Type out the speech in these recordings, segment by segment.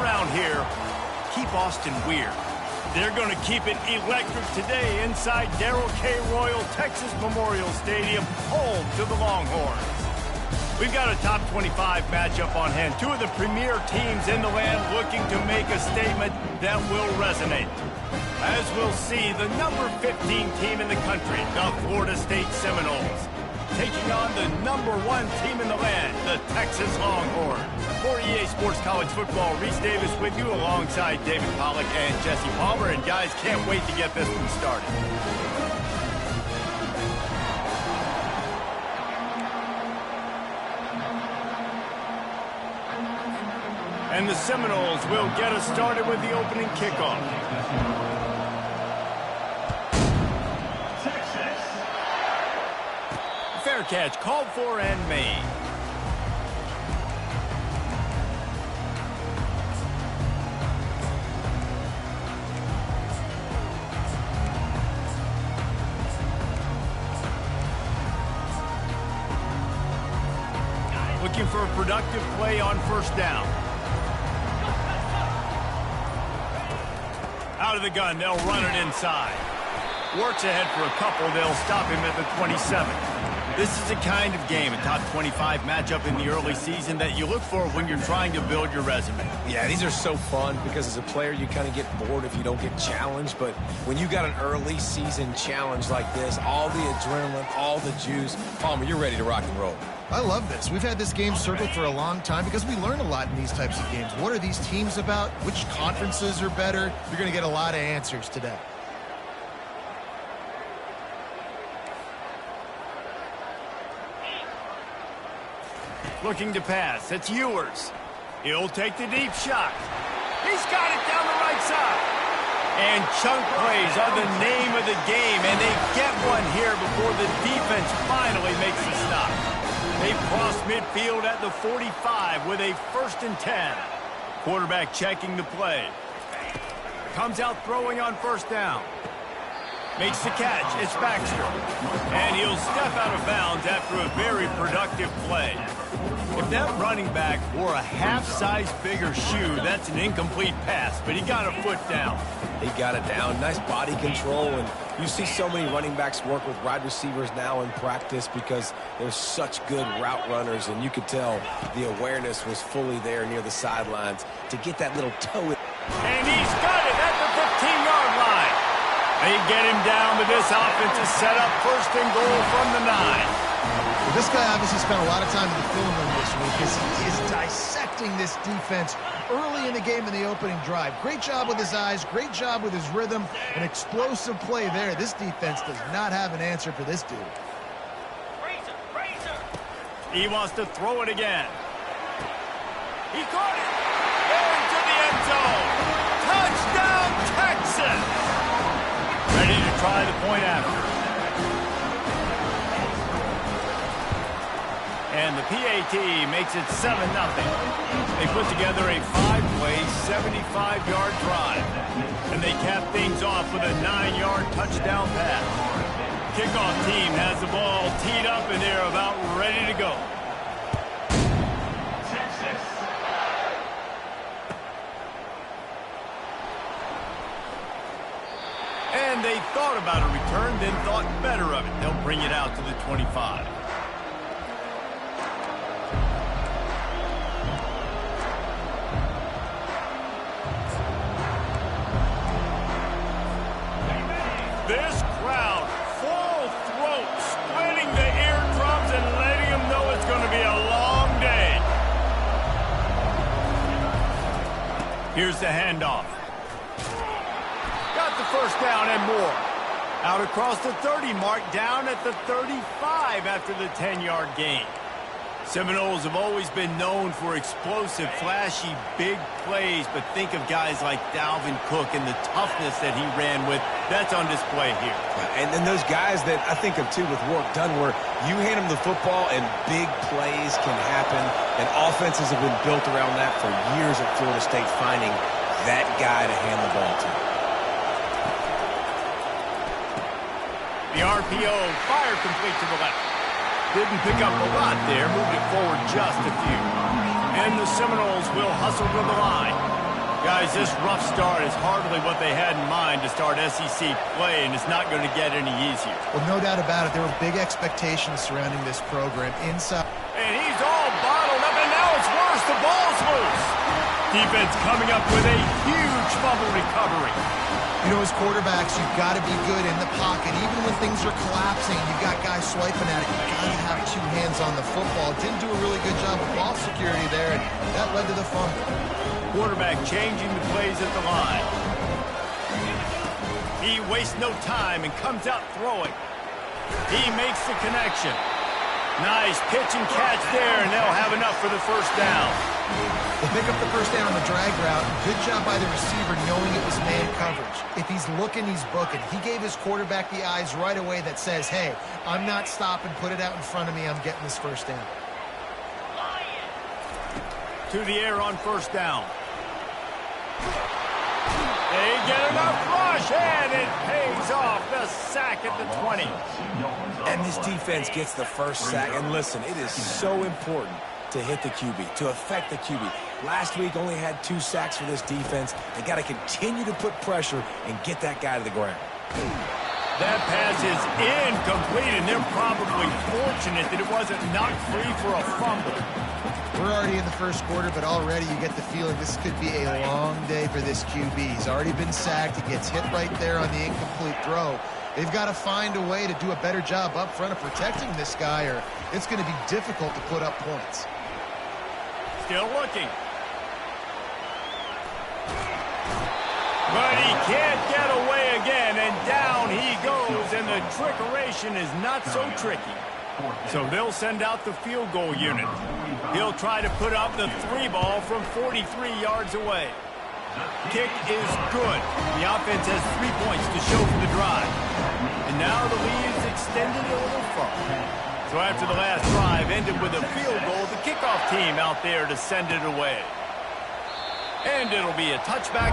around here, keep Austin weird. They're going to keep it electric today inside Darrell K. Royal Texas Memorial Stadium, home to the Longhorns. We've got a top 25 matchup on hand. Two of the premier teams in the land looking to make a statement that will resonate. As we'll see, the number 15 team in the country, the Florida State Seminoles, taking on the number 1 team in the land, the Texas Longhorns. For EA Sports College Football, Reese Davis with you alongside David Pollack and Jesse Palmer. And guys, can't wait to get this one started. And the Seminoles will get us started with the opening kickoff. Fair catch called for and made. Looking for a productive play on first down. Out of the gun, they'll run it inside. Works ahead for a couple, they'll stop him at the 27. This is the kind of game, a top 25 matchup in the early season, that you look for when you're trying to build your resume. Yeah, these are so fun because as a player, you kind of get bored if you don't get challenged. But when you got an early season challenge like this, all the adrenaline, all the juice, Palmer, you're ready to rock and roll. I love this. We've had this game circled for a long time because we learn a lot in these types of games. What are these teams about? Which conferences are better? You're going to get a lot of answers today. Looking to pass. It's Ewers. He'll take the deep shot. He's got it down the right side. And chunk plays are the name of the game, and they get one here before the defense finally makes the stop. They cross midfield at the 45 with a 1st and 10. Quarterback checking the play. Comes out throwing on first down. Makes the catch. It's Baxter. And he'll step out of bounds after a very productive play. If that running back wore a half-size bigger shoe, that's an incomplete pass, but he got a foot down. He got it down. Nice body control, and you see so many running backs work with wide receivers now in practice because they're such good route runners, and you could tell the awareness was fully there near the sidelines to get that little toe in. And he's got it at the 15-yard line. They get him down, but this offense is set up 1st and goal from the 9. Well, this guy obviously spent a lot of time in the film room this week as he is dissecting this defense early in the game in the opening drive. Great job with his eyes, great job with his rhythm, an explosive play there. This defense does not have an answer for this dude. He wants to throw it again. He caught it. Into the end zone. Touchdown, Texas. Ready to try the point after. And the PAT makes it 7-0. They put together a 5-play, 75-yard drive. And they cap things off with a 9-yard touchdown pass. Kickoff team has the ball teed up, and they're about ready to go. And they thought about a return, then thought better of it. They'll bring it out to the 25. This crowd, full throat, splitting the eardrums and letting them know it's going to be a long day. Here's the handoff. Got the first down and more. Out across the 30 mark, down at the 35 after the 10-yard gain. Seminoles have always been known for explosive, flashy, big plays, but think of guys like Dalvin Cook and the toughness that he ran with. That's on display here. And then those guys that I think of, too, with Warwick Dunn, where you hand them the football and big plays can happen, and offenses have been built around that for years at Florida State, finding that guy to hand the ball to. The RPO, fire complete to the left. Didn't pick up a lot there, moved it forward just a few. And the Seminoles will hustle to the line. Boys, this rough start is hardly what they had in mind to start SEC play, and it's not going to get any easier. Well, no doubt about it. There were big expectations surrounding this program inside. And he's all bottled up, and now it's worse. The ball's loose. Defense coming up with a huge fumble recovery. You know, as quarterbacks, you've got to be good in the pocket. Even when things are collapsing, you've got guys swiping at it. You've got to have two hands on the football. Didn't do a really good job of ball security there, and that led to the fumble. Quarterback changing the plays at the line. He wastes no time and comes out throwing. He makes the connection. Nice pitch and catch there, and they'll have enough for the first down. They pick up the first down on the drag route. Good job by the receiver knowing it was man coverage. If he's looking, he's booking. He gave his quarterback the eyes right away that says, hey, I'm not stopping. Put it out in front of me. I'm getting this first down. To the air on first down. They get enough rush, and it pays off. The sack at the 20. And this defense gets the first sack. And listen, it is so important to hit the QB, to affect the QB. Last week only had 2 sacks for this defense. They got to continue to put pressure and get that guy to the ground. That pass is incomplete, and they're probably fortunate that it wasn't knocked free for a fumble. We're already in the first quarter, but already you get the feeling this could be a long day for this QB. He's already been sacked. He gets hit right there on the incomplete throw. They've got to find a way to do a better job up front of protecting this guy, or it's going to be difficult to put up points. Still looking. But he can't get away again, and down he goes, and the trickeration is not so tricky. So they'll send out the field goal unit. He'll try to put up the 3 ball from 43 yards away. Kick is good. The offense has 3 points to show for the drive. And now the lead is extended a little further. So after the last drive ended with a field goal, the kickoff team out there to send it away. And it'll be a touchback.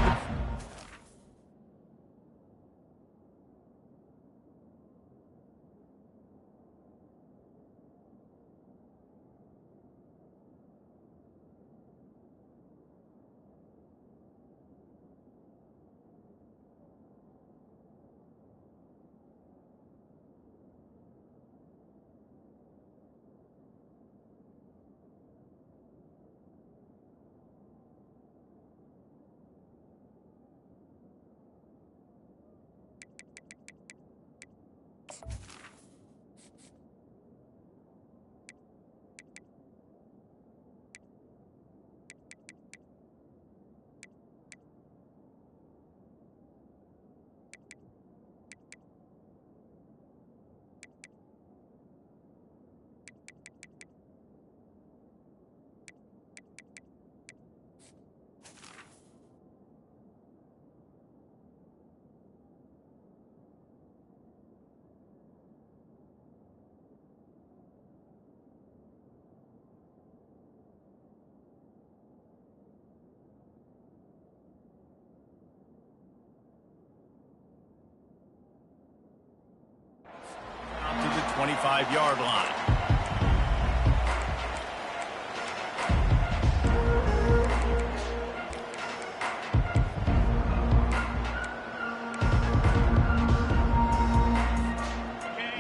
To the 25-yard line.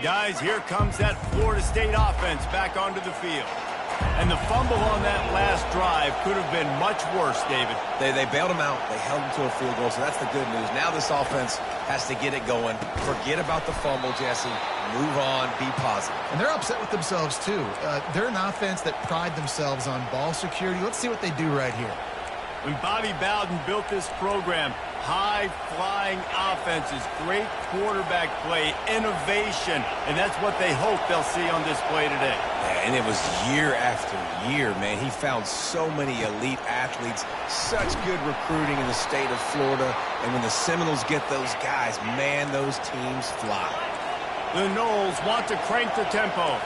Guys, here comes that Florida State offense back onto the field. And the fumble on that last drive could have been much worse, David. They bailed him out. They held him to a field goal, so that's the good news. Now this offense has to get it going. Forget about the fumble, Jesse. Move on. Be positive. And they're upset with themselves, too. They're an offense that pride themselves on ball security. Let's see what they do right here. When Bobby Bowden built this program, high-flying offenses, great quarterback play, innovation, and that's what they hope they'll see on display today. Yeah, and it was year after year, man. He found so many elite athletes, such good recruiting in the state of Florida, and when the Seminoles get those guys, man, those teams fly. The Noles want to crank the tempo.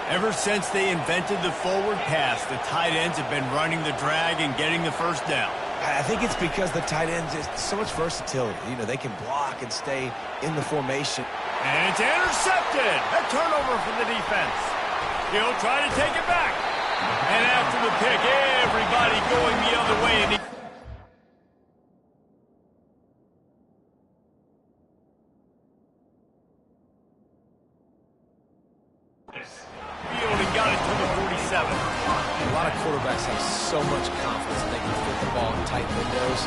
Ever since they invented the forward pass, the tight ends have been running the drag and getting the first down. I think it's because the tight ends is so much versatility. You know, they can block and stay in the formation. And it's intercepted. A turnover for the defense. He'll try to take it back. And after the pick, everybody going the other way. And quarterbacks have so much confidence that they can fit the ball in tight windows.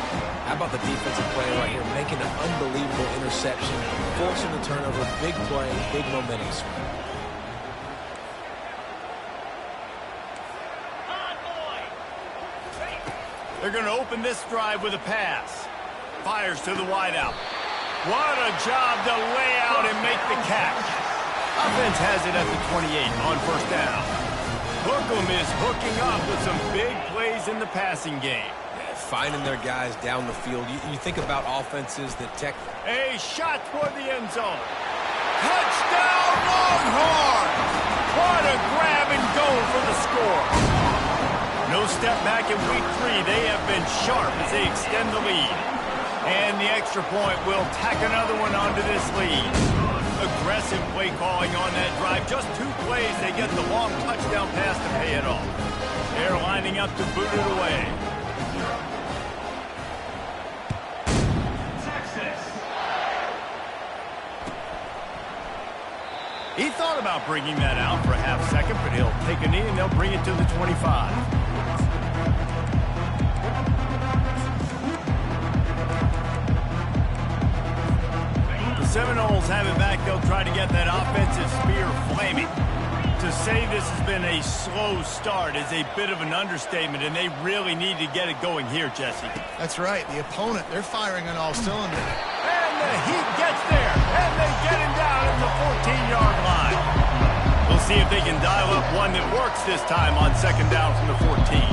How about the defensive player right here making an unbelievable interception, forcing the turnover, big play, big momentum swing. They're going to open this drive with a pass. Fires to the wideout. What a job to lay out and make the catch. Offense has it at the 28 on first down. Hookem is hooking up with some big plays in the passing game. Yeah, finding their guys down the field. You think about offenses that A shot toward the end zone. Touchdown, Longhorns! What a grab and go for the score. No step back in week 3. They have been sharp as they extend the lead. And the extra point will tack another one onto this lead. Aggressive play calling on that drive. Just 2 plays, they get the long touchdown pass to pay it off. They're lining up to boot it away. He thought about bringing that out for a half second, but he'll take a knee and they'll bring it to the 25. Seminoles have it back. They'll try to get that offensive spear flaming. To say this has been a slow start is a bit of an understatement, and they really need to get it going here, Jesse. That's right. The opponent, they're firing on all cylinders. And the Heat gets there, and they get him down at the 14-yard line. We'll see if they can dial up one that works this time on second down from the 14.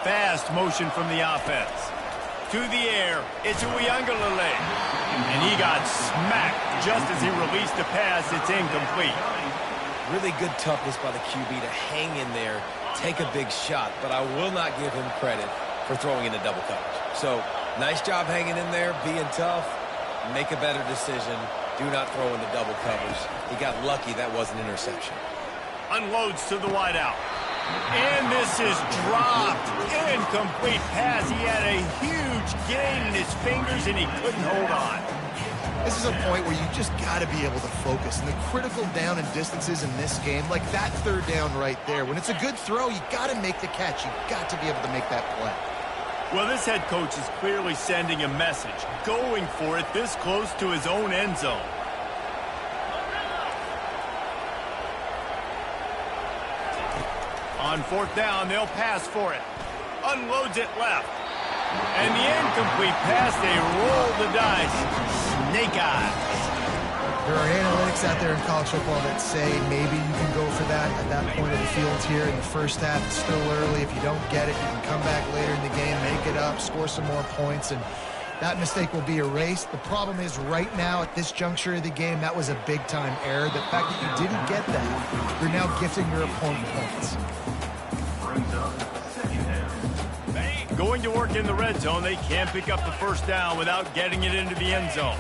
Fast motion from the offense. To the air, it's Uiagalelei. And he got smacked just as he released the pass. It's incomplete. Really good toughness by the QB to hang in there, take a big shot, but I will not give him credit for throwing into double coverage. So, nice job hanging in there, being tough, make a better decision. Do not throw into double coverage. He got lucky that was an interception. Unloads to the wideout. And this is dropped. Incomplete pass. He had a huge gain in his fingers, and he couldn't hold on. This is a point where you just got to be able to focus. And the critical down and distances in this game, like that third down right there, when it's a good throw, you got to make the catch. You got to be able to make that play. Well, this head coach is clearly sending a message, going for it this close to his own end zone. On fourth down, they'll pass for it. Unloads it left. And the incomplete pass, they roll the dice. Snake eyes. There are analytics out there in college football that say maybe you can go for that at that point of the field here in the first half. It's still early. If you don't get it, you can come back later in the game, make it up, score some more points, and that mistake will be erased. The problem is right now at this juncture of the game, that was a big-time error. The fact that you didn't get that, you're now gifting your opponent points. Going to work in the red zone, they can't pick up the first down without getting it into the end zone.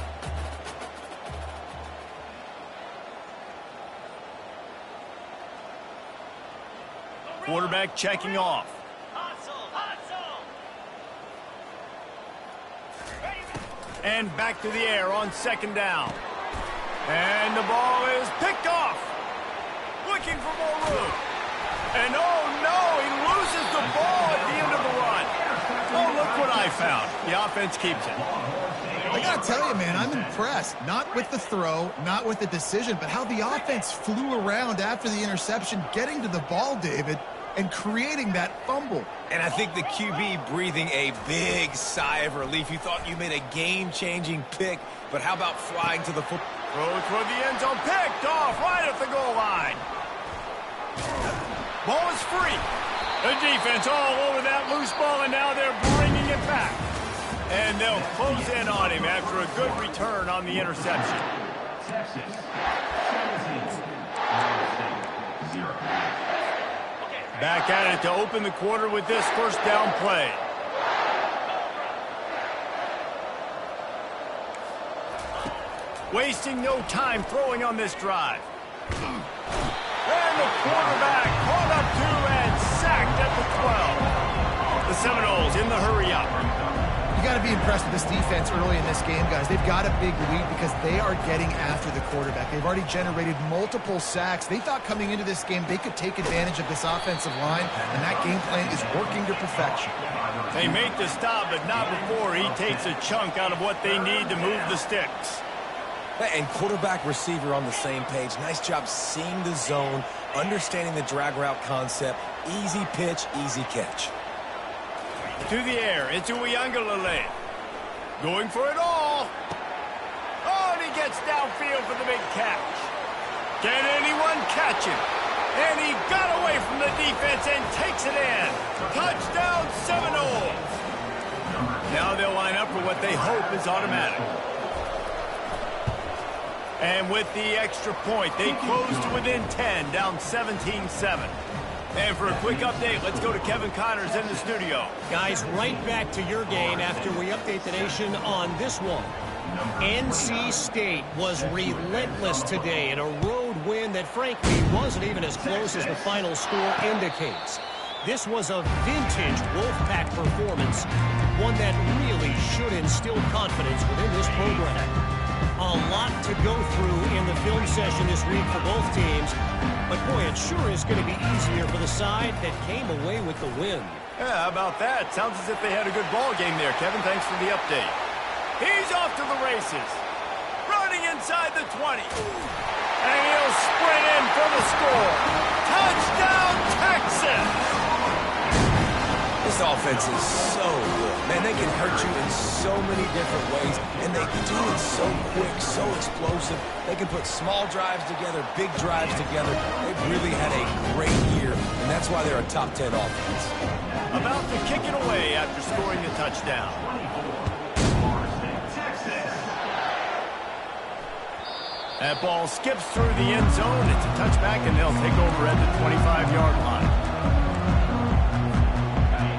Quarterback checking off. And back to the air on second down. And the ball is picked off. Looking for more room. And oh no, he loses the ball at the end of the run. Oh, look what I found. The offense keeps it. I gotta tell you, man, I'm impressed. Not with the throw, not with the decision, but how the offense flew around after the interception, getting to the ball, David, and creating that fumble. And I think the QB breathing a big sigh of relief. You thought you made a game-changing pick, but how about flying to the football? Throw toward the end zone, picked off right at the goal line. Ball is free. The defense all over that loose ball, and now they're bringing it back. And they'll close in on him after a good return on the interception. Back at it to open the quarter with this first down play. Wasting no time throwing on this drive. And the quarterback caught up to and sacked at the 12. The Seminoles in the hurry-up. You got to be impressed with this defense early in this game, guys. They've got a big lead because they are getting after the quarterback. They've already generated multiple sacks. They thought coming into this game they could take advantage of this offensive line, and that game plan is working to perfection. They make the stop, but not before he takes a chunk out of what they need to move the sticks. And quarterback receiver on the same page. Nice job seeing the zone, understanding the drag route concept. Easy pitch, easy catch. To the air, it's Uiagalelei. Going for it all. Oh, and he gets downfield for the big catch. Can anyone catch him? And he got away from the defense and takes it in. Touchdown Seminoles. Now they'll line up for what they hope is automatic. And with the extra point, they close to within 10, down 17-7. And for a quick update, let's go to Kevin Connors in the studio. Guys, right back to your game after we update the nation on this one. NC State was relentless today in a road win that, frankly, wasn't even as close as the final score indicates. This was a vintage Wolfpack performance, one that really should instill confidence within this program. A lot to go through in the film session this week for both teams, but boy, it sure is going to be easier for the side that came away with the win. Yeah, how about that? Sounds as if they had a good ball game there, Kevin. Thanks for the update. He's off to the races. Running inside the 20. And he'll sprint in for the score. Touchdown, Texas! This offense is so good. Man, they can hurt you in so many different ways, and they do it so quick, so explosive. They can put small drives together, big drives together. They've really had a great year, and that's why they're a top 10 offense. About to kick it away after scoring a touchdown. That ball skips through the end zone. It's a touchback, and they'll take over at the 25-yard line.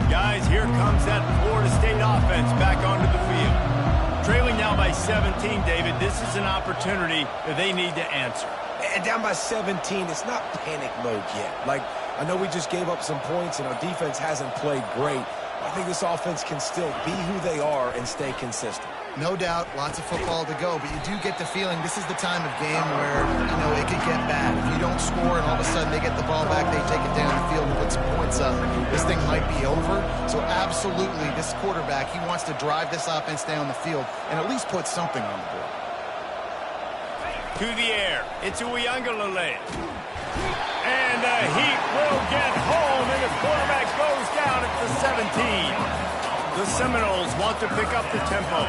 Guys, here comes that Florida State offense back onto the field. Trailing now by 17, David. This is an opportunity that they need to answer. And down by 17, it's not panic mode yet. Like, I know we just gave up some points and our defense hasn't played great. I think this offense can still be who they are and stay consistent. No doubt, lots of football to go, but you do get the feeling this is the time of game where, you know, it could get bad. If you don't score and all of a sudden they get the ball back, they take it down the field and put some points up, this thing might be over. So absolutely, this quarterback, he wants to drive this offense down the field and at least put something on the board. To the air, it's Uiagalelei. And the Heat will get home, and the quarterback goes down at the 17. The Seminoles want to pick up the tempo.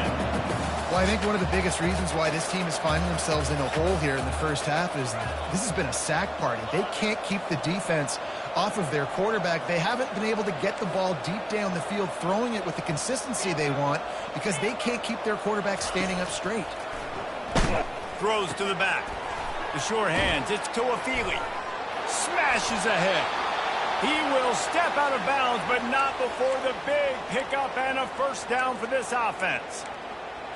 Well, I think one of the biggest reasons why this team is finding themselves in a hole here in the first half is this has been a sack party. They can't keep the defense off of their quarterback. They haven't been able to get the ball deep down the field, throwing it with the consistency they want because they can't keep their quarterback standing up straight. Throws to the back. The sure hands. It's Toafili. Smashes ahead. He will step out of bounds, but not before the big pickup and a first down for this offense.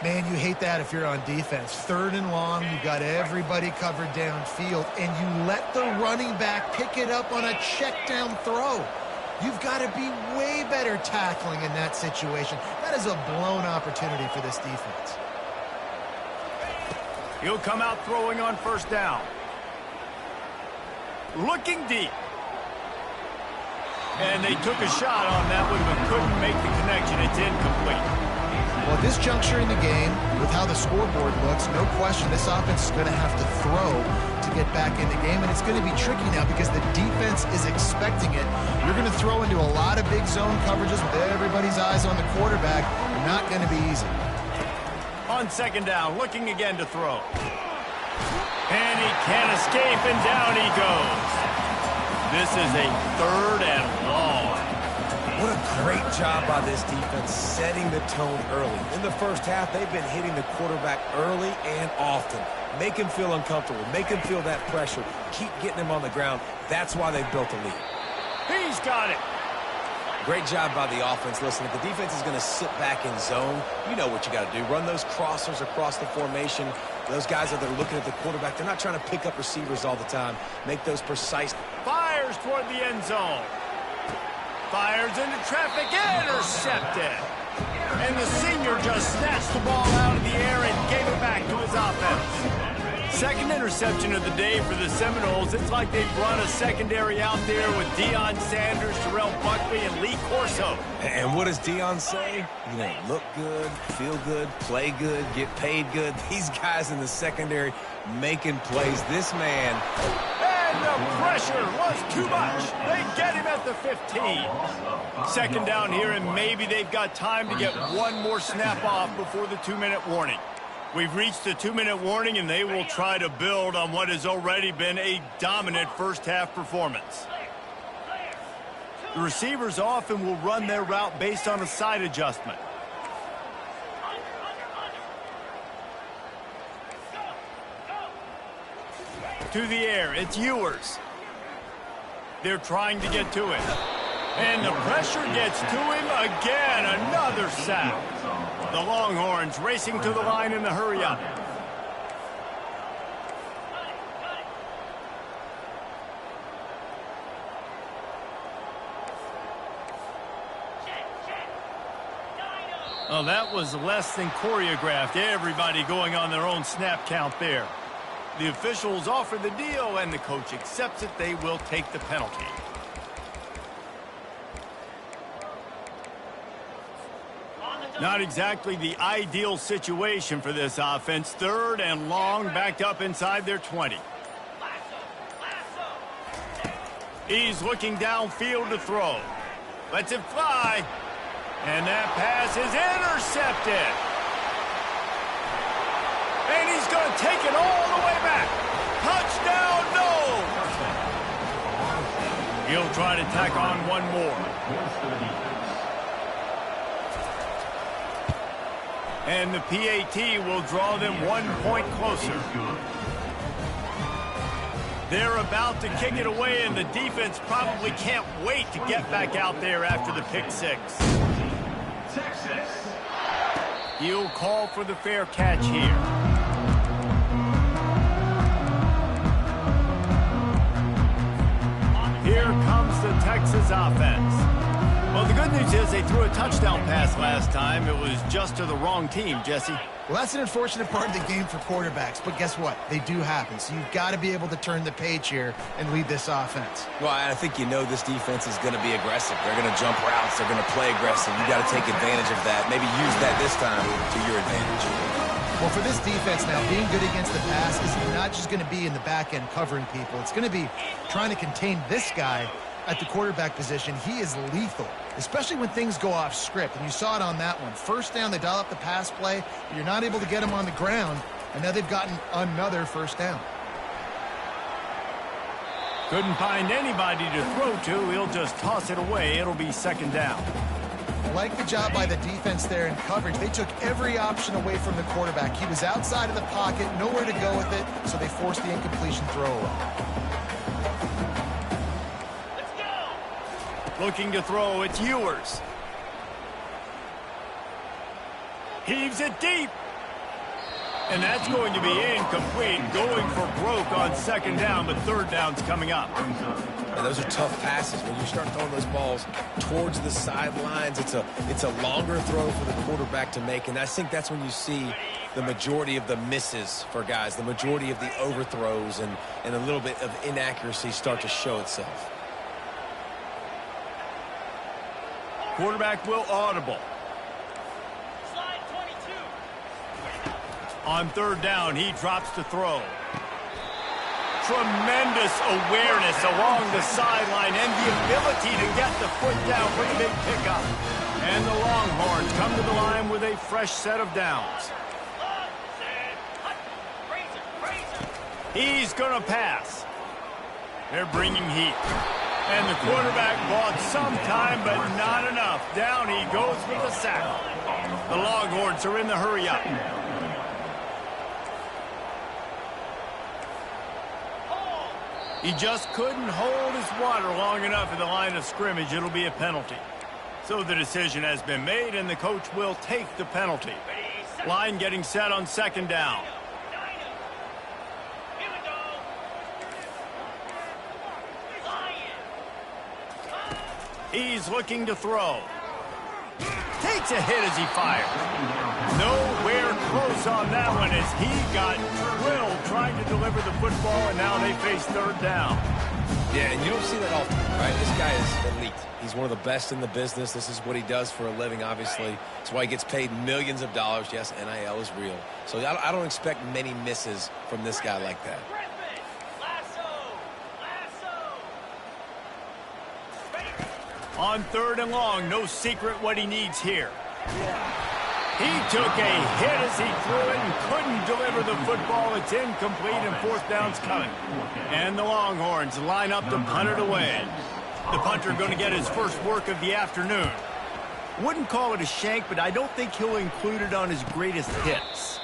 Man, you hate that if you're on defense. 3rd and long, you've got everybody covered downfield, and you let the running back pick it up on a check down throw. You've got to be way better tackling in that situation. That is a blown opportunity for this defense. He'll come out throwing on first down. Looking deep. And they took a shot on that one, but couldn't make the connection. It's incomplete. Well, at this juncture in the game, with how the scoreboard looks, no question this offense is going to have to throw to get back in the game, and it's going to be tricky now because the defense is expecting it. You're going to throw into a lot of big zone coverages with everybody's eyes on the quarterback. Not going to be easy. On second down, looking again to throw. And he can't escape, and down he goes. This is a 3rd and long. What a great job by this defense setting the tone early. In the first half, they've been hitting the quarterback early and often. Make him feel uncomfortable. Make him feel that pressure. Keep getting him on the ground. That's why they've built a lead. He's got it. Great job by the offense. Listen, if the defense is going to sit back in zone, you know what you got to do. Run those crossers across the formation. Those guys that are looking at the quarterback, they're not trying to pick up receivers all the time. Make those precise. Fires toward the end zone. Fires into traffic. Intercepted. And the senior just snatched the ball out of the air and gave it back to his offense. Second interception of the day for the Seminoles. It's like they've run a secondary out there with Deion Sanders, Terrell Buckley, and Lee Corso. And what does Deion say? You know, look good, feel good, play good, get paid good. These guys in the secondary making plays. This man... And the pressure was too much. They get him at the 15. Second down here, and maybe they've got time to get one more snap off before the 2-minute warning. We've reached the 2-minute warning, and they will try to build on what has already been a dominant first-half performance. The receivers often will run their route based on a side adjustment. To the air, it's Ewers. They're trying to get to it. And the pressure gets to him again. Another sack. The Longhorns racing to the line in the hurry-up. Oh, that was less than choreographed. Everybody going on their own snap count there. The officials offer the deal, and the coach accepts it. They will take the penalty. Not exactly the ideal situation for this offense. Third and long, backed up inside their 20. He's looking downfield to throw. Lets it fly. And that pass is intercepted. And he's going to take it all the way back. Touchdown, no! He'll try to tack on one more. And the PAT will draw them 1 point closer. They're about to kick it away, and the defense probably can't wait to get back out there after the pick six. He'll call for the fair catch here. Here comes the Texas offense. Well, the good news is they threw a touchdown pass last time. It was just to the wrong team, Jesse. Well, that's an unfortunate part of the game for quarterbacks, but guess what? They do happen, so you've got to be able to turn the page here and lead this offense. Well, I think you know this defense is going to be aggressive. They're going to jump routes. They're going to play aggressive. You got to take advantage of that. Maybe use that this time to your advantage. Well, for this defense now, being good against the pass is not just going to be in the back end covering people. It's going to be trying to contain this guy at the quarterback position. He is lethal, especially when things go off script. And you saw it on that one. First down, they dial up the pass play. You're not able to get him on the ground, and now they've gotten another first down. Couldn't find anybody to throw to. He'll just toss it away. It'll be second down. I like the job by the defense there in coverage. They took every option away from the quarterback. He was outside of the pocket, nowhere to go with it, so they forced the incompletion throw away. Looking to throw, it's Ewers. Heaves it deep. And that's going to be incomplete. Going for broke on second down, but third down's coming up. And those are tough passes. When you start throwing those balls towards the sidelines, it's a longer throw for the quarterback to make. And I think that's when you see the majority of the misses for guys, the majority of the overthrows and a little bit of inaccuracy start to show itself. Quarterback will audible. On third down, he drops to throw. Tremendous awareness along the sideline and the ability to get the foot down for the big pickup. And the Longhorns come to the line with a fresh set of downs. He's going to pass. They're bringing heat. And the quarterback bought some time, but not enough. Down he goes with the sack. The Longhorns are in the hurry-up. He just couldn't hold his water long enough at the line of scrimmage. It'll be a penalty. So the decision has been made, and the coach will take the penalty. Line getting set on second down. He's looking to throw. takes a hit as he fires. Nowhere close on that one as he got drilled trying to deliver the football, and now they face third down. Yeah, and you don't see that often, right? This guy is elite. He's one of the best in the business. This is what he does for a living, obviously. That's why he gets paid millions of dollars. Yes, NIL is real. So I don't expect many misses from this guy like that. On third and long, no secret what he needs here. He took a hit as he threw it and couldn't deliver the football. It's incomplete and fourth down's coming. And the Longhorns line up to punt it away. The punter going to get his first work of the afternoon. Wouldn't call it a shank, but I don't think he'll include it on his greatest hits.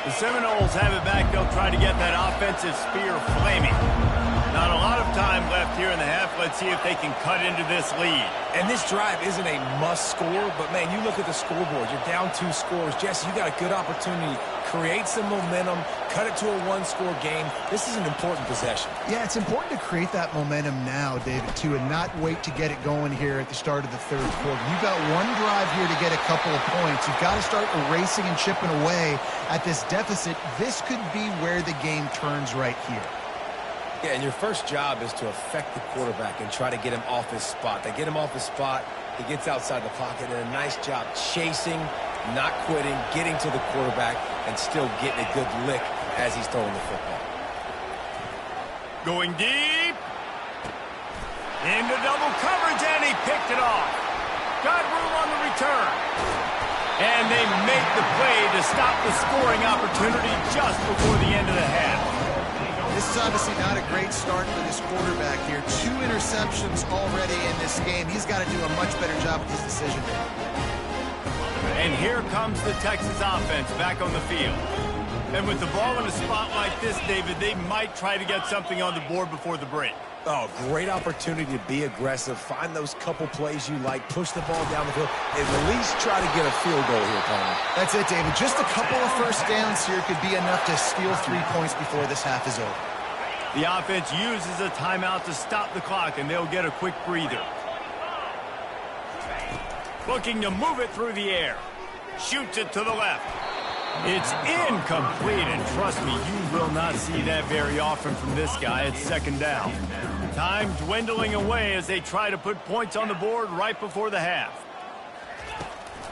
The Seminoles have it back. They'll try to get that offensive spear flaming. Not a lot of time left here in the half. Let's see if they can cut into this lead. And this drive isn't a must score, but, man, you look at the scoreboard. You're down 2 scores. Jesse, you got a good opportunity. Create some momentum. Cut it to a 1-score game. This is an important possession. Yeah, it's important to create that momentum now, David, too, and not wait to get it going here at the start of the third quarter. You've got one drive here to get a couple of points. You've got to start erasing and chipping away at this deficit. This could be where the game turns right here. Yeah, and your first job is to affect the quarterback and try to get him off his spot. They get him off his spot, he gets outside the pocket, and a nice job chasing, not quitting, getting to the quarterback, and still getting a good lick as he's throwing the football. Going deep. Into double coverage, and he picked it off. Got room on the return. And they make the play to stop the scoring opportunity just before the end of the half. This is obviously not a great start for this quarterback here. 2 interceptions already in this game. He's got to do a much better job with his decision. And here comes the Texas offense back on the field. And with the ball in a spot like this, David, they might try to get something on the board before the break. Oh, great opportunity to be aggressive. Find those couple plays you like. Push the ball down the field. At least try to get a field goal here, Tom. That's it, David. Just a couple of first downs here could be enough to steal 3 points before this half is over. The offense uses a timeout to stop the clock, and they'll get a quick breather. Looking to move it through the air. Shoots it to the left. It's incomplete, and trust me, you will not see that very often from this guy. It's second down. Time dwindling away as they try to put points on the board right before the half.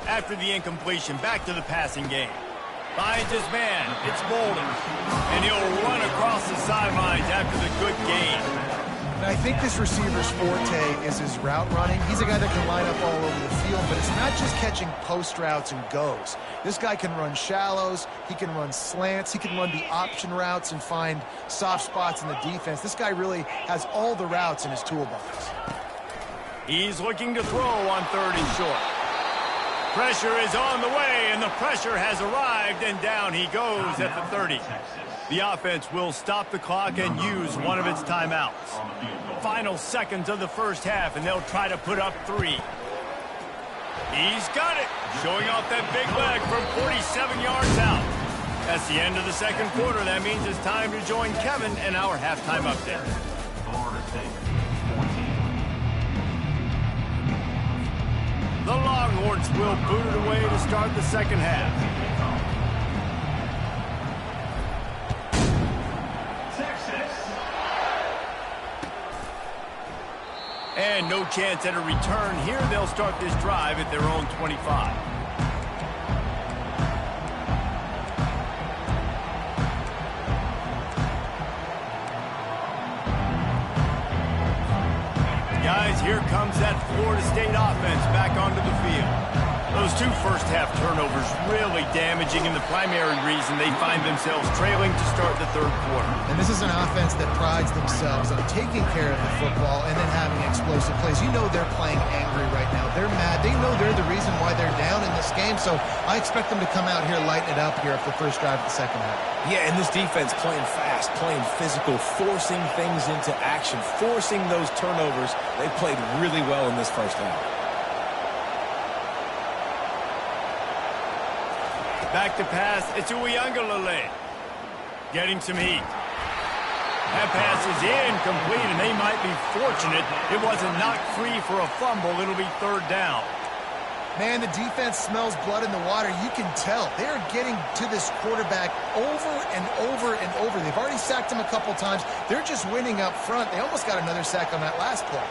After the incompletion, back to the passing game. Finds his man. It's Bolden. And he'll run across the sidelines after the good gain. And I think this receiver's forte is his route running. He's a guy that can line up all over the field, but it's not just catching post routes and goes. This guy can run shallows, he can run slants, he can run the option routes and find soft spots in the defense. This guy really has all the routes in his toolbox. He's looking to throw on third and short. Pressure is on the way, and the pressure has arrived, and down he goes at the 30. The offense will stop the clock and use one of its timeouts. Final seconds of the first half, and they'll try to put up 3. He's got it, showing off that big leg from 47 yards out. That's the end of the second quarter. That means it's time to join Kevin and our halftime update. The Longhorns will boot it away to start the second half. And no chance at a return here. They'll start this drive at their own 25. Guys, here comes that Florida State offense back onto the field. Those 2 first-half turnovers really damaging, and the primary reason they find themselves trailing to start the third quarter. And this is an offense that prides themselves on taking care of the football and then having explosive plays. You know they're playing angry right now. They're mad. They know they're the reason why they're down in this game, so I expect them to come out here, lighten it up here for the first drive of the second half. Yeah, and this defense playing fast, playing physical, forcing things into action, forcing those turnovers. They played really well in this first half. Back to pass, it's Uiagalelei. Getting some heat. That pass is incomplete, and they might be fortunate it wasn't knocked free for a fumble. It'll be third down. Man, the defense smells blood in the water. You can tell. They're getting to this quarterback over and over and over. They've already sacked him a couple times. They're just winning up front. They almost got another sack on that last play.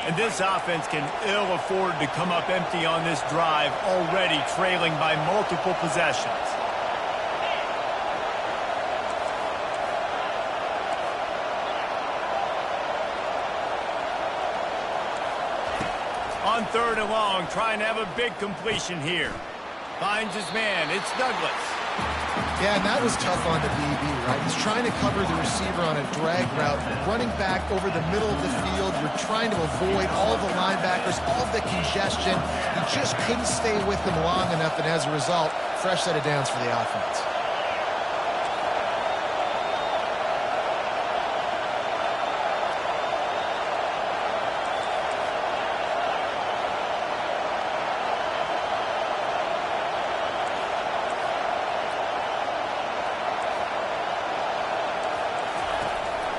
And this offense can ill afford to come up empty on this drive, already trailing by multiple possessions. On third and long, trying to have a big completion here. Finds his man. It's Douglas. Yeah, and that was tough on the DB, right? He's trying to cover the receiver on a drag route, running back over the middle of the field. You're trying to avoid all the linebackers, all the congestion. He just couldn't stay with them long enough, and as a result, fresh set of downs for the offense.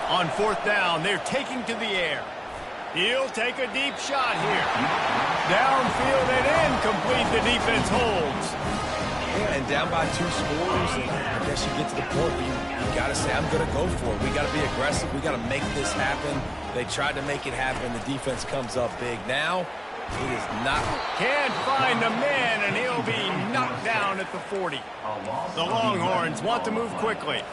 On fourth down, they're taking to the air. He'll take a deep shot here. Downfield and incomplete. The defense holds. Yeah, and down by 2 scores, and I guess you get to the point where you got to say, I'm going to go for it. We got to be aggressive. We got to make this happen. They tried to make it happen. The defense comes up big. Now, it is not. Can't find the man, and he'll be knocked down at the 40. The Longhorns want to move quickly.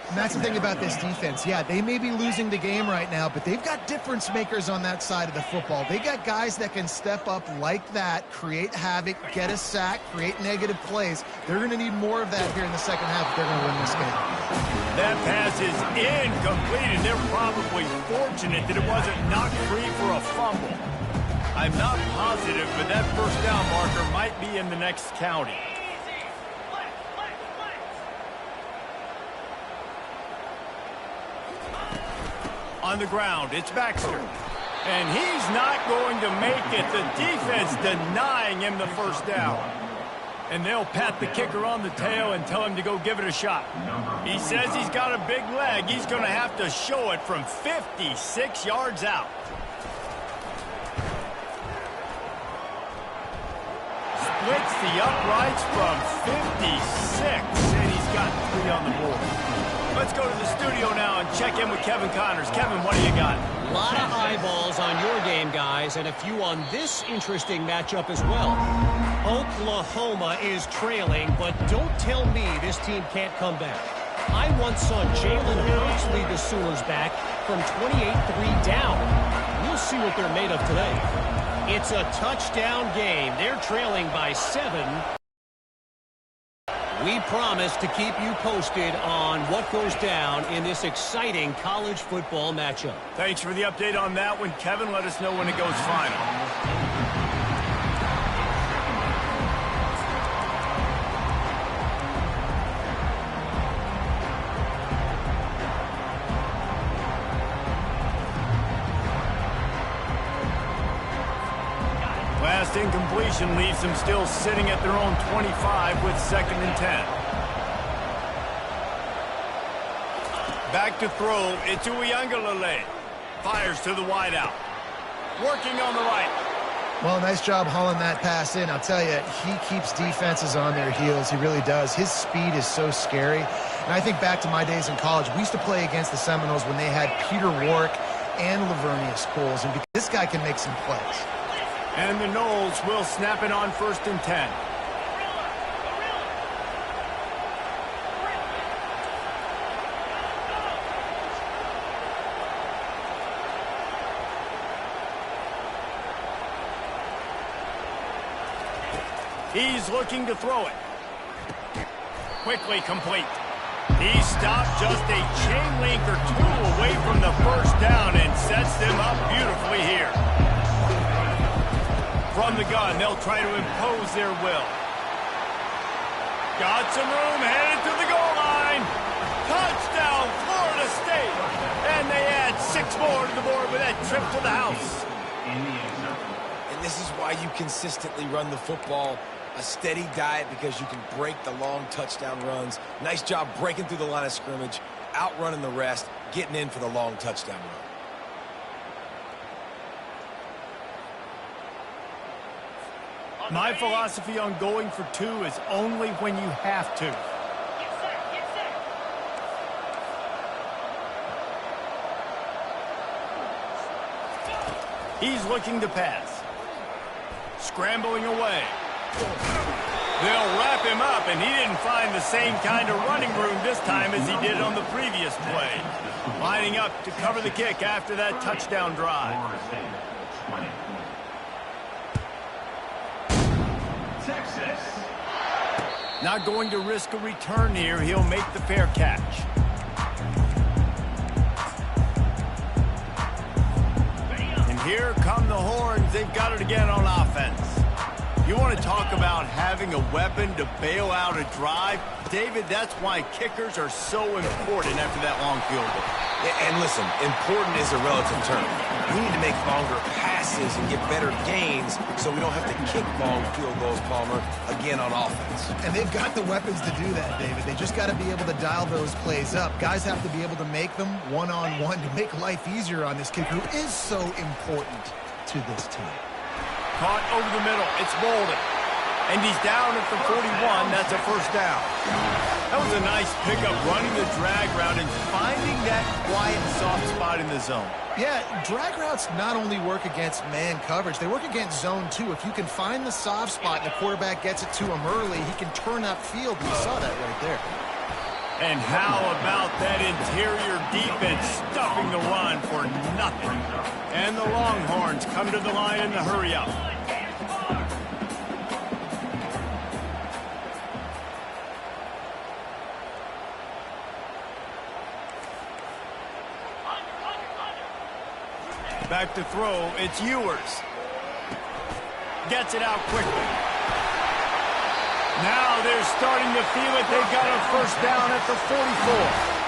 And that's the thing about this defense. Yeah, they may be losing the game right now, but they've got difference makers on that side of the football. They got guys that can step up like that, create havoc, get a sack, create negative plays. They're going to need more of that here in the second half if they're going to win this game. That pass is incomplete, and they're probably fortunate that it wasn't knocked free for a fumble. I'm not positive, but that first down marker might be in the next county. On the ground, it's Baxter. And he's not going to make it. The defense denying him the first down. And they'll pat the kicker on the tail and tell him to go give it a shot. He says he's got a big leg. He's going to have to show it from 56 yards out. Splits the uprights from 56, and he's got 3 on the board. Let's go to the studio now and check in with Kevin Connors. Kevin, what do you got? A lot of eyeballs on your game, guys, and a few on this interesting matchup as well. Oklahoma is trailing, but don't tell me this team can't come back. I once saw Jalen Hurts lead the Sooners back from 28-3 down. We'll see what they're made of today. It's a touchdown game. They're trailing by 7. We promise to keep you posted on what goes down in this exciting college football matchup. Thanks for the update on that one, Kevin. Let us know when it goes final. Last incompletion leaves them still sitting at their own 25 with 2nd and 10. Back to throw. It's Uiagalelei. Fires to the wideout. Working on the right. Well, nice job hauling that pass in. I'll tell you, he keeps defenses on their heels. He really does. His speed is so scary. And I think back to my days in college. We used to play against the Seminoles when they had Peter Warrick and Lavernius Coles. And this guy can make some plays. And the Noles will snap it on 1st and 10. He's looking to throw it. Quickly complete. He stopped just a chain link or 2 away from the first down and sets them up beautifully here. From the gun, they'll try to impose their will. Got some room, headed to the goal line. Touchdown, Florida State. And they add 6 more to the board with that trip to the house. And this is why you consistently run the football A steady diet because you can break the long touchdown runs. Nice job breaking through the line of scrimmage, outrunning the rest, getting in for the long touchdown run. My philosophy on going for 2 is only when you have to. He's looking to pass. Scrambling away. They'll wrap him up, and he didn't find the same kind of running room this time as he did on the previous play. Lining up to cover the kick after that touchdown drive. Not going to risk a return here. He'll make the fair catch. And here come the horns. They've got it again on offense. You want to talk about having a weapon to bail out a drive? David, that's why kickers are so important after that long field goal. And listen, important is a relative term. We need to make longer passes and get better gains so we don't have to kick long field goals, Palmer, again on offense. And they've got the weapons to do that, David. They just got to be able to dial those plays up. Guys have to be able to make them one-on-one to make life easier on this kicker who is so important to this team. Caught over the middle. It's Bolden. And he's down at the 41. That's a first down. That was a nice pickup, running the drag route and finding that quiet, soft spot in the zone. Yeah, drag routes not only work against man coverage, they work against zone too. If you can find the soft spot and the quarterback gets it to him early, he can turn upfield. We saw that right there. And how about that interior defense stuffing the run for nothing? And the Longhorns come to the line in the hurry-up. Back to throw, it's Ewers. Gets it out quickly. Now they're starting to feel it. They've got a first down at the 44.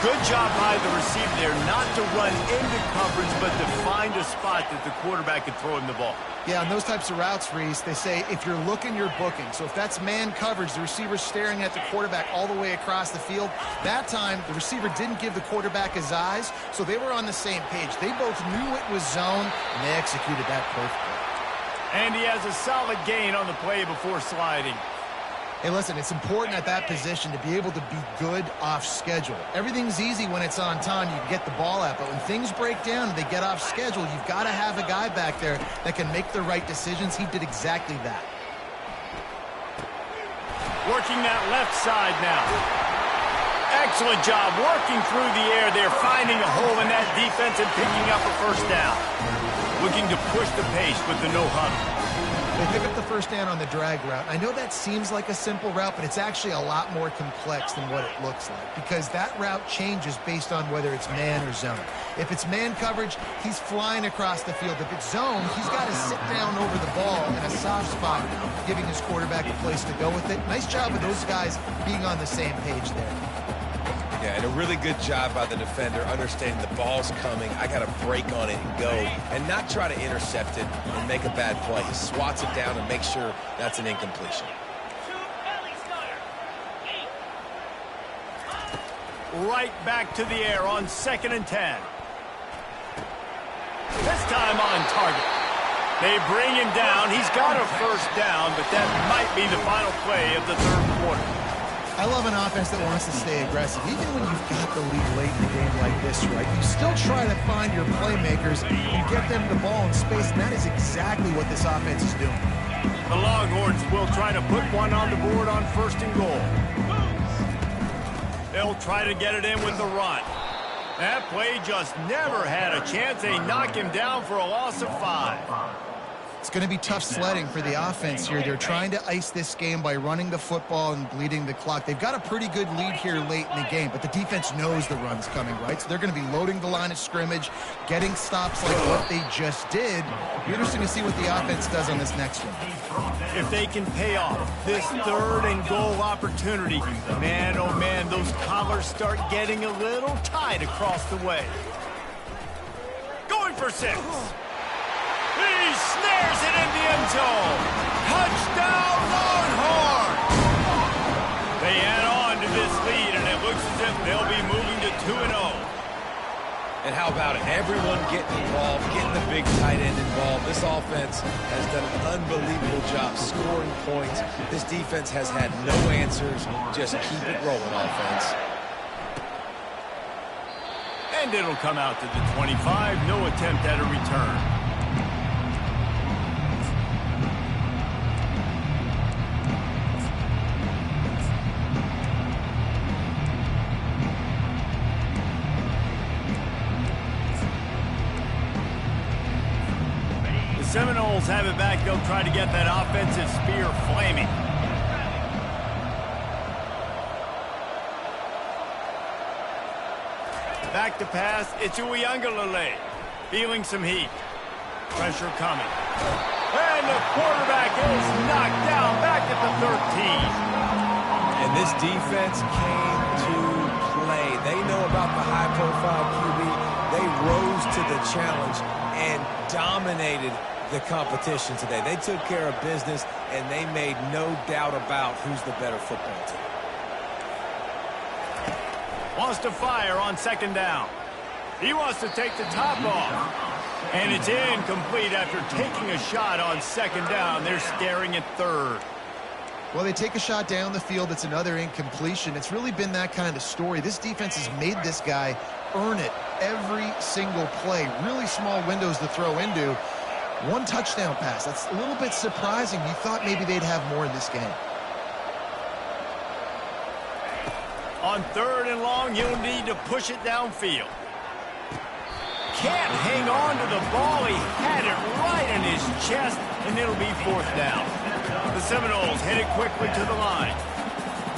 Good job by the receiver there, not to run into coverage, but to find a spot that the quarterback can throw him the ball. Yeah, on those types of routes, Reese, they say if you're looking, you're booking. So if that's man coverage, the receiver's staring at the quarterback all the way across the field. That time, the receiver didn't give the quarterback his eyes, so they were on the same page. They both knew it was zone, and they executed that perfectly. And he has a solid gain on the play before sliding. Hey, listen, it's important at that position to be able to be good off schedule. Everything's easy when it's on time. You can get the ball out. But when things break down and they get off schedule, you've got to have a guy back there that can make the right decisions. He did exactly that. Working that left side now. Excellent job working through the air there, finding a hole in that defense and picking up a first down. Looking to push the pace with the no huddle. They pick up the first down on the drag route. I know that seems like a simple route, but it's actually a lot more complex than what it looks like because that route changes based on whether it's man or zone. If it's man coverage, he's flying across the field. If it's zone, he's got to sit down over the ball in a soft spot, giving his quarterback a place to go with it. Nice job of those guys being on the same page there. Yeah, and a really good job by the defender understanding the ball's coming. I got to break on it and go and not try to intercept it and make a bad play. He swats it down and makes sure that's an incompletion. Right back to the air on 2nd and 10. This time on target. They bring him down. He's got a first down, but that might be the final play of the third quarter. I love an offense that wants to stay aggressive. Even when you've got the lead late in a game like this, right, you still try to find your playmakers and get them the ball in space, and that is exactly what this offense is doing. The Longhorns will try to put one on the board on 1st and goal. They'll try to get it in with the run. That play just never had a chance. They knock him down for a loss of 5. It's going to be tough sledding for the offense here. They're trying to ice this game by running the football and bleeding the clock. They've got a pretty good lead here late in the game, but the defense knows the run's coming, right? So they're going to be loading the line of scrimmage, getting stops like what they just did. It'll be interesting to see what the offense does on this next one. If they can pay off this 3rd and goal opportunity, man, oh man, those collars start getting a little tight across the way. Going for 6. He snares it in the end zone. Touchdown, And how about it? Everyone getting involved, getting the big tight end involved. This offense has done an unbelievable job scoring points. This defense has had no answers. Just keep it rolling, offense. And it'll come out to the 25. No attempt at a return. Seminoles have it back. They'll try to get that offensive spear flaming. Back to pass. It's Uiagalelei. Feeling some heat. Pressure coming. And the quarterback is knocked down back at the 13. And this defense came to play. They know about the high-profile QB. They rose to the challenge and dominated the competition today. They took care of business, and they made no doubt about who's the better football team. Wants to fire on second down. He wants to take the top off. And it's incomplete after taking a shot on second down. They're staring at third. Well, they take a shot down the field. It's another incompletion. It's really been that kind of story. This defense has made this guy earn it every single play. Really small windows to throw into. One touchdown pass. That's a little bit surprising. You thought maybe they'd have more in this game. On third and long, he'll need to push it downfield. Can't hang on to the ball. He had it right in his chest, and it'll be fourth down. The Seminoles headed quickly to the line.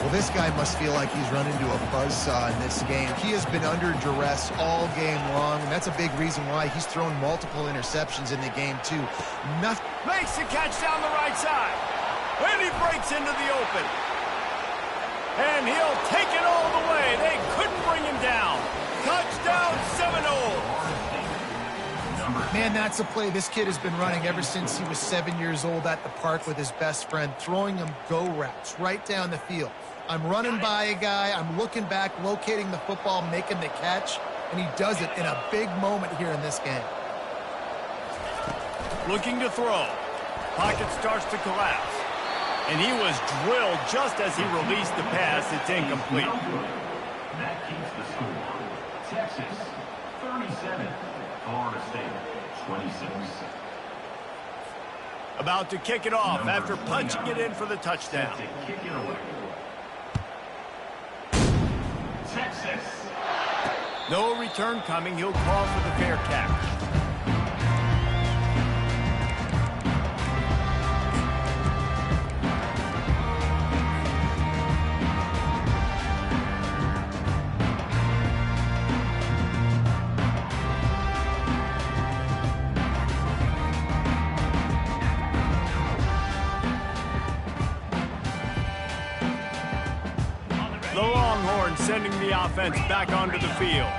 Well, this guy must feel like he's run into a buzzsaw in this game. He has been under duress all game long, and that's a big reason why he's thrown multiple interceptions in the game, too. Makes the catch down the right side. And he breaks into the open. And he'll take it all the way. They couldn't bring him down. Touchdown, Seminoles. Man, that's a play this kid has been running ever since he was 7 years old at the park with his best friend, throwing him go routes right down the field. I'm running by a guy, I'm looking back, locating the football, making the catch, and he does it in a big moment here in this game. Looking to throw. Pocket starts to collapse. And he was drilled just as he released the pass. It's incomplete. That keeps the score. Texas, 37. Florida State, 26. About to kick it off after punching it in for the touchdown. Kick it away. Texas. No return coming. He'll call for the fair catch. Sending the offense back onto the field.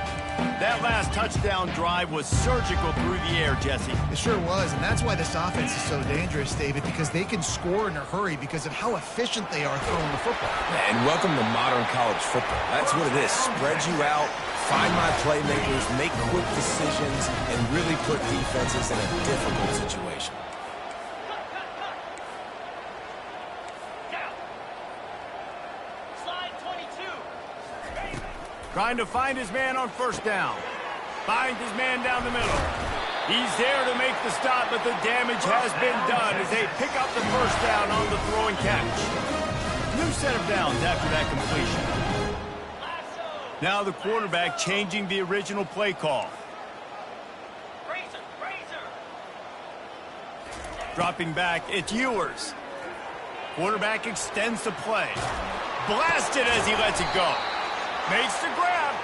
That last touchdown drive was surgical through the air, Jesse. It sure was, and that's why this offense is so dangerous, David, because they can score in a hurry because of how efficient they are throwing the football. And welcome to modern college football. That's what it is. Spread you out, find my playmakers, make quick decisions, and really put defenses in a difficult situation. Trying to find his man on first down. Finds his man down the middle. He's there to make the stop, but the damage has been done as they pick up the first down on the throwing catch. New set of downs after that completion. Now the quarterback changing the original play call. Dropping back, it's Ewers. Quarterback extends the play. Blasted as he lets it go. Makes the grab.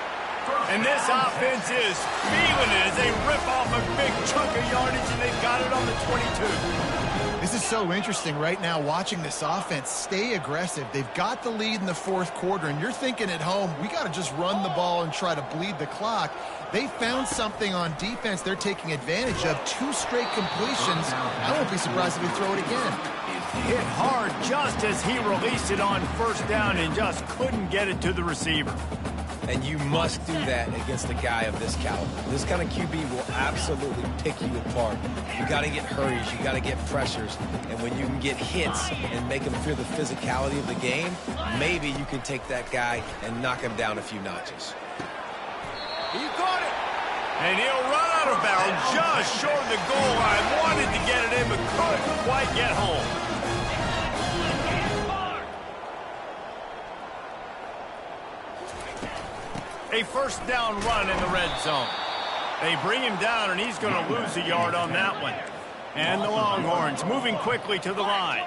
And this offense is feeling it as they rip off a big chunk of yardage, and they've got it on the 22. This is so interesting right now, watching this offense stay aggressive. They've got the lead in the fourth quarter, and you're thinking at home, we got to just run the ball and try to bleed the clock. They found something on defense they're taking advantage of. 2 straight completions. I won't be surprised if we throw it again. Hit hard just as he released it on first down and just couldn't get it to the receiver. And you must do that against a guy of this caliber. This kind of QB will absolutely pick you apart. You got to get hurries, you got to get pressures, and when you can get hits and make him feel the physicality of the game, maybe you can take that guy and knock him down a few notches. He caught it. And he'll run out of bounds just short of the goal line. Wanted to get it in, but couldn't quite get home. A first down run in the red zone. They bring him down, and he's going to lose a yard on that one. And the Longhorns moving quickly to the line.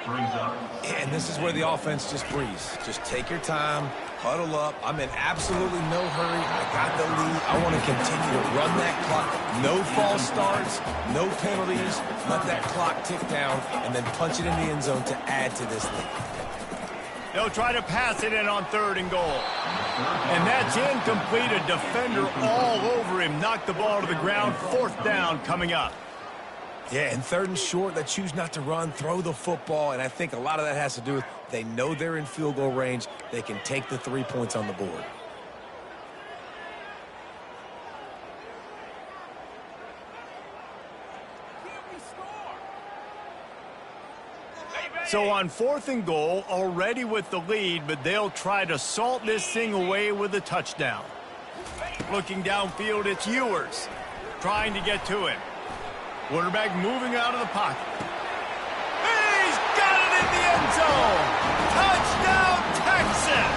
And this is where the offense just breathes. Just take your time, huddle up. I'm in absolutely no hurry. I got the lead. I want to continue to run that clock. No false starts, no penalties. Let that clock tick down, and then punch it in the end zone to add to this lead. They'll try to pass it in on 3rd and goal. And that's incomplete. A defender all over him. Knocked the ball to the ground. 4th down coming up. Yeah, and 3rd and short, they choose not to run, throw the football, and I think a lot of that has to do with they know they're in field goal range. They can take the 3 points on the board. So on 4th and goal, already with the lead, but they'll try to salt this thing away with a touchdown. Looking downfield, it's Ewers trying to get to him. Quarterback moving out of the pocket. He's got it in the end zone. Touchdown, Texas.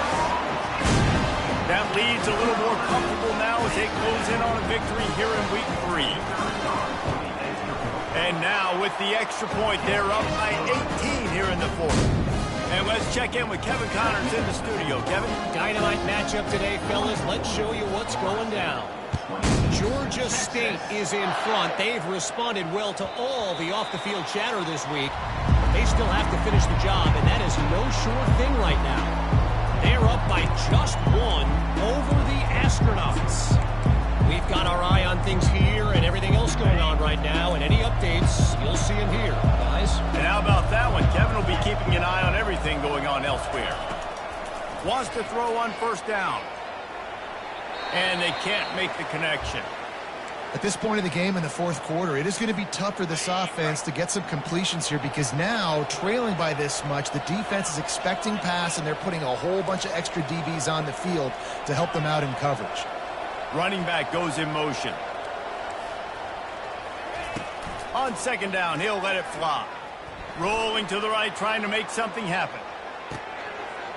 That lead's a little more comfortable now as they close in on a victory here in week 3. And now with the extra point, they're up by 18 here in the 4th. And let's check in with Kevin Connors in the studio. Kevin? Dynamite matchup today, fellas. Let's show you what's going down. Georgia State is in front. They've responded well to all the off-the-field chatter this week. They still have to finish the job, and that is no sure thing right now. They're up by just 1 over the Astronauts. We've got our eye on things here and everything else going on right now, and any updates, you'll see them here, guys. And how about that one? Kevin will be keeping an eye on everything going on elsewhere. Wants to throw on 1st down. And they can't make the connection. At this point of the game in the 4th quarter, it is going to be tough for this offense to get some completions here because now, trailing by this much, the defense is expecting pass, and they're putting a whole bunch of extra DBs on the field to help them out in coverage. Running back goes in motion. On 2nd down, he'll let it fly. Rolling to the right, trying to make something happen.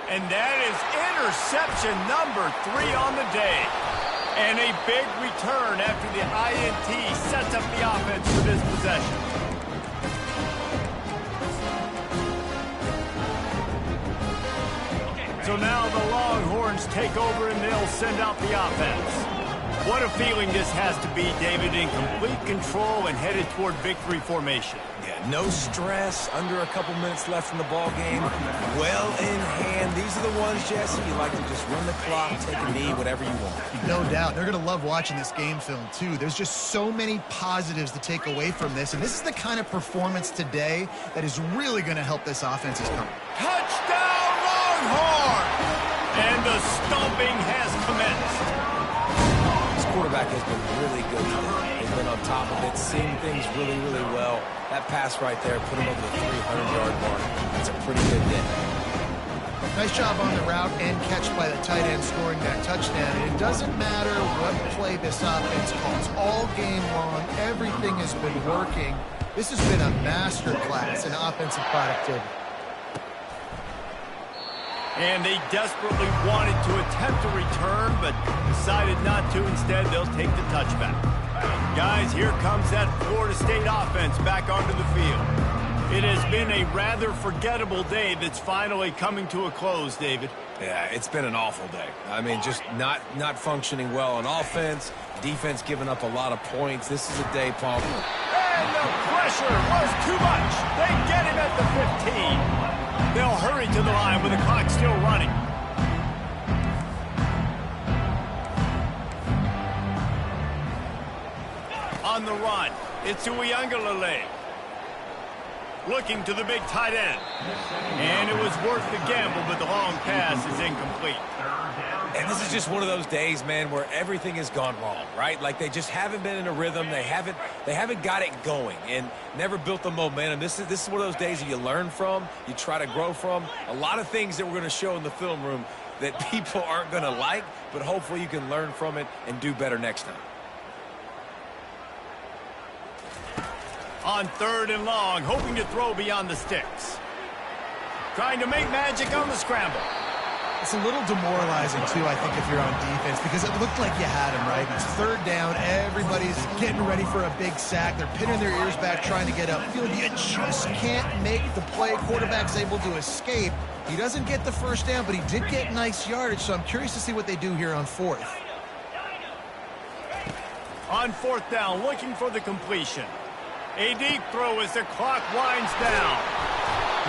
And that is interception number 3 on the day. And a big return after the INT sets up the offense for this possession. So now the Longhorns take over and they'll send out the offense. What a feeling this has to be, David, in complete control and headed toward victory formation. Yeah, no stress, under a couple minutes left in the ball game. Well in hand. These are the ones, Jesse, you like to just run the clock, take a knee, whatever you want. No doubt. They're going to love watching this game film, too. There's just so many positives to take away from this, and this is the kind of performance today that is really going to help this offense's coming. Touchdown, Longhorn! And the stomping has commenced. Quarterback has been really good today. They've been on top of it, seeing things really, really well. That pass right there put him over the 300-yard mark. That's a pretty good day. Nice job on the route and catch by the tight end scoring that touchdown. And it doesn't matter what play this offense calls. All game long, everything has been working. This has been a master class in offensive productivity. And they desperately wanted to attempt a return, but decided not to. Instead, they'll take the touchback. Guys, here comes that Florida State offense back onto the field. It has been a rather forgettable day that's finally coming to a close, David. Yeah, it's been an awful day. I mean, just not functioning well on offense, defense giving up a lot of points. This is a day, Paul. And the pressure was too much. They get him at the 15. They'll hurry to the line with the clock still running. On the run, it's Uiagalelei. looking to the big tight end. And it was worth the gamble, but the long pass is incomplete. And this is just one of those days, man, where everything has gone wrong, right? Like they just haven't been in a rhythm. They haven't got it going and never built the momentum. This is one of those days that you learn from, you try to grow from. A lot of things that we're going to show in the film room that people aren't going to like, but hopefully you can learn from it and do better next time. On 3rd and long, hoping to throw beyond the sticks. Trying to make magic on the scramble. It's a little demoralizing, too, I think, if you're on defense, because it looked like you had him, right? It's 3rd down. Everybody's getting ready for a big sack. They're pinning their ears back, trying to get upfield. You just can't make the play. Quarterback's able to escape. He doesn't get the 1st down, but he did get nice yardage, so I'm curious to see what they do here on 4th. On 4th down, looking for the completion. A deep throw as the clock winds down.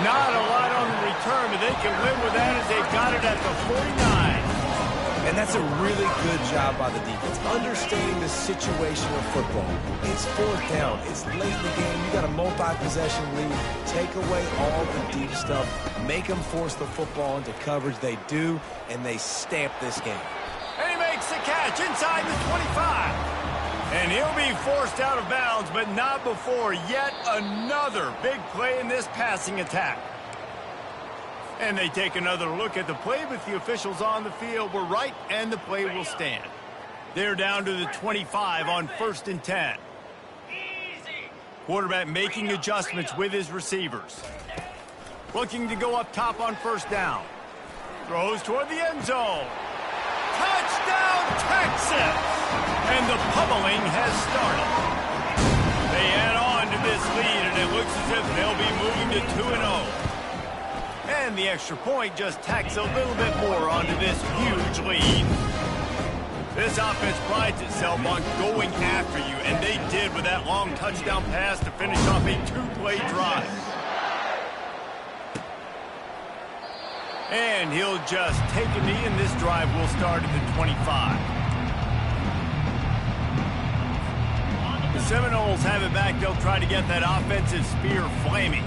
Not a lot on the return, but they can live with that as they've got it at the 49. And that's a really good job by the defense, understanding the situation of football. It's 4th down. It's late in the game. You got a multi-possession lead. Take away all the deep stuff. Make them force the football into coverage. They do, and they stamp this game. And he makes the catch inside the 25. And he'll be forced out of bounds, but not before yet another big play in this passing attack. And they take another look at the play, but the officials on the field were right, and the play will stand. They're down to the 25 on 1st and 10. Quarterback making adjustments with his receivers. Looking to go up top on 1st down. Throws toward the end zone. Touchdown, Texas! And the pummeling has started. They add on to this lead, and it looks as if they'll be moving to 2-0. And the extra point just tacks a little bit more onto this huge lead. This offense prides itself on going after you, and they did with that long touchdown pass to finish off a 2-play drive. And he'll just take a knee, and this drive will start at the 25. The Seminoles have it back. They'll try to get that offensive spear flaming.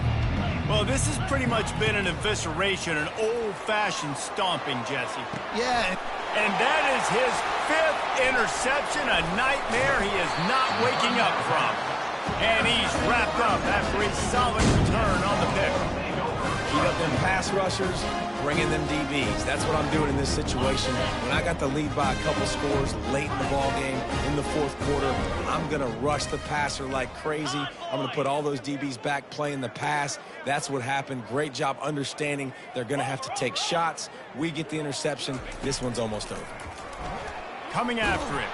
Well, this has pretty much been an evisceration, an old-fashioned stomping, Jesse. Yeah. And that is his 5th interception, a nightmare he is not waking up from. And he's wrapped up after a solid return on the pick. Keep up them pass rushers, bring in them DBs. That's what I'm doing in this situation. When I got the lead by a couple scores late in the ball game, in the 4th quarter, I'm going to rush the passer like crazy. I'm going to put all those DBs back playing the pass. That's what happened. Great job understanding they're going to have to take shots. We get the interception. This one's almost over. Coming after it.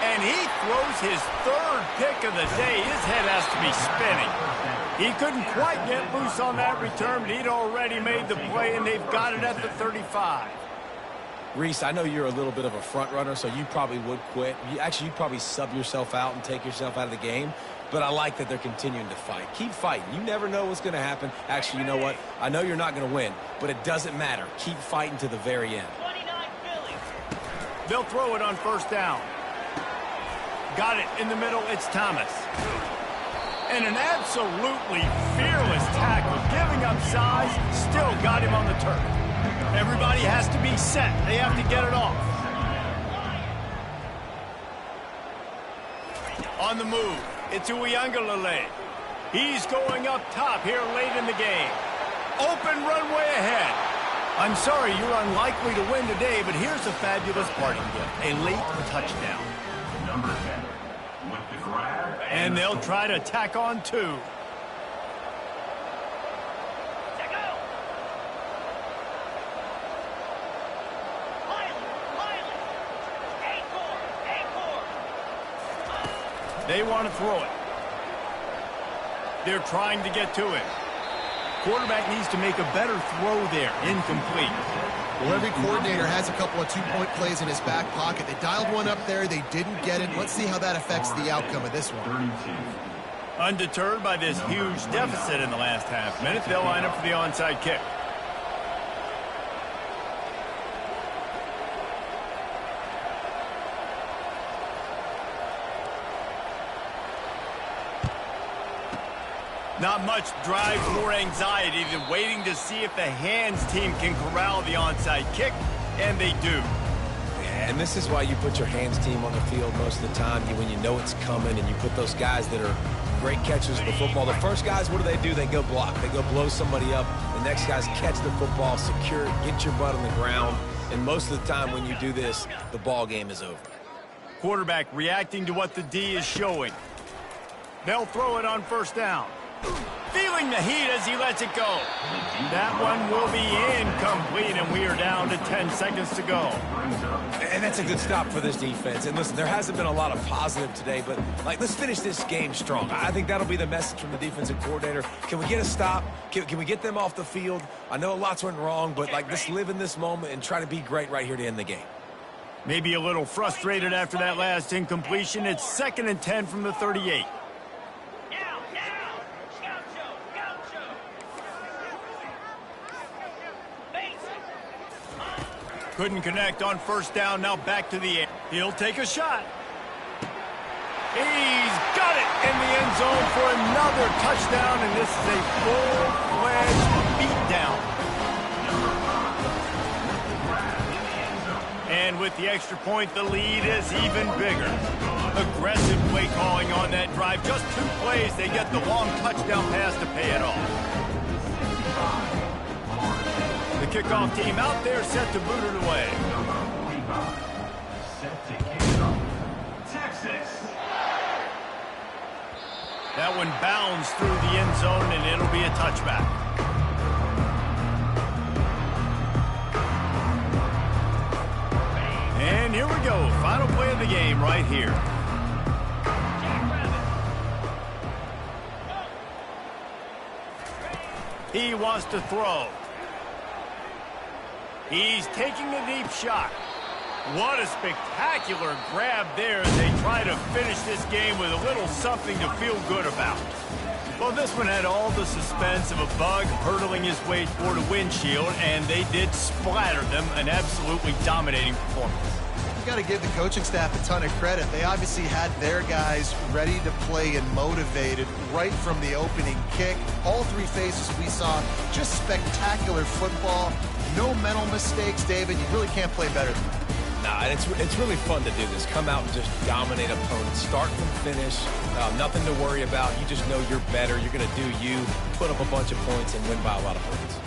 And he throws his 3rd pick of the day. His head has to be spinning. He couldn't quite get loose on that return, but he'd already made the play, and they've got it at the 35. Reese, I know you're a little bit of a front runner, so you probably would quit. You'd probably sub yourself out and take yourself out of the game. But I like that they're continuing to fight. Keep fighting. You never know what's going to happen. Actually, you know what? I know you're not going to win, but it doesn't matter. Keep fighting to the very end. They'll throw it on 1st down. Got it in the middle. It's Thomas. And an absolutely fearless tackle, giving up size, still got him on the turf. Everybody has to be set. They have to get it off. On the move, it's Uiagalelei. He's going up top here late in the game. Open runway ahead. I'm sorry you're unlikely to win today, but here's a fabulous parting gift, a late touchdown. Number 10. And they'll try to tack on 2. They want to throw it. They're trying to get to it. Quarterback needs to make a better throw there. Incomplete. Well, every coordinator has a couple of 2-point plays in his back pocket. They dialed one up there. They didn't get it. Let's see how that affects the outcome of this one. Undeterred by this huge deficit in the last half minute, they'll line up for the onside kick. Not much drives more anxiety than waiting to see if the hands team can corral the onside kick, and they do. And this is why you put your hands team on the field most of the time when you know it's coming, and you put those guys that are great catchers of the football. The first guys, what do? They go block. They go blow somebody up. The next guys catch the football, secure it, get your butt on the ground. And most of the time when you do this, the ball game is over. Quarterback reacting to what the D is showing. They'll throw it on first down. Feeling the heat as he lets it go. That one will be incomplete, and we are down to 10 seconds to go. And that's a good stop for this defense. And listen, there hasn't been a lot of positive today, but let's finish this game strong. I think that'll be the message from the defensive coordinator. Can we get a stop? Can we get them off the field? I know lots went wrong, but let's live in this moment and try to be great right here to end the game. Maybe a little frustrated after that last incompletion. It's 2nd and 10 from the 38. Couldn't connect on first down. Now back to the air. He'll take a shot. He's got it in the end zone for another touchdown, and this is a full-fledged beatdown. And with the extra point, the lead is even bigger. Aggressive play calling on that drive. Just 2 plays, they get the long touchdown pass to pay it off. The kickoff team out there set to boot it away. Set to kick it off. Texas. That one bounds through the end zone, and it'll be a touchback. And here we go. Final play of the game right here. He wants to throw. He's taking a deep shot. What a spectacular grab there as they try to finish this game with a little something to feel good about. Well, this one had all the suspense of a bug hurtling his way toward a windshield, and they did splatter them. An absolutely dominating performance. You got to give the coaching staff a ton of credit. They obviously had their guys ready to play and motivated right from the opening kick. All 3 phases we saw, just spectacular football. No mental mistakes, David. You really can't play better than that. Nah, and it's really fun to do this. Come out and just dominate opponents. Start from finish. Nothing to worry about. You just know you're better. You're going to do you, put up a bunch of points, and win by a lot of points.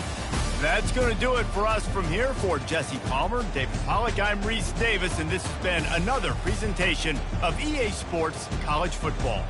That's going to do it for us from here. For Jesse Palmer, David Pollack, I'm Reese Davis, and this has been another presentation of EA Sports College Football.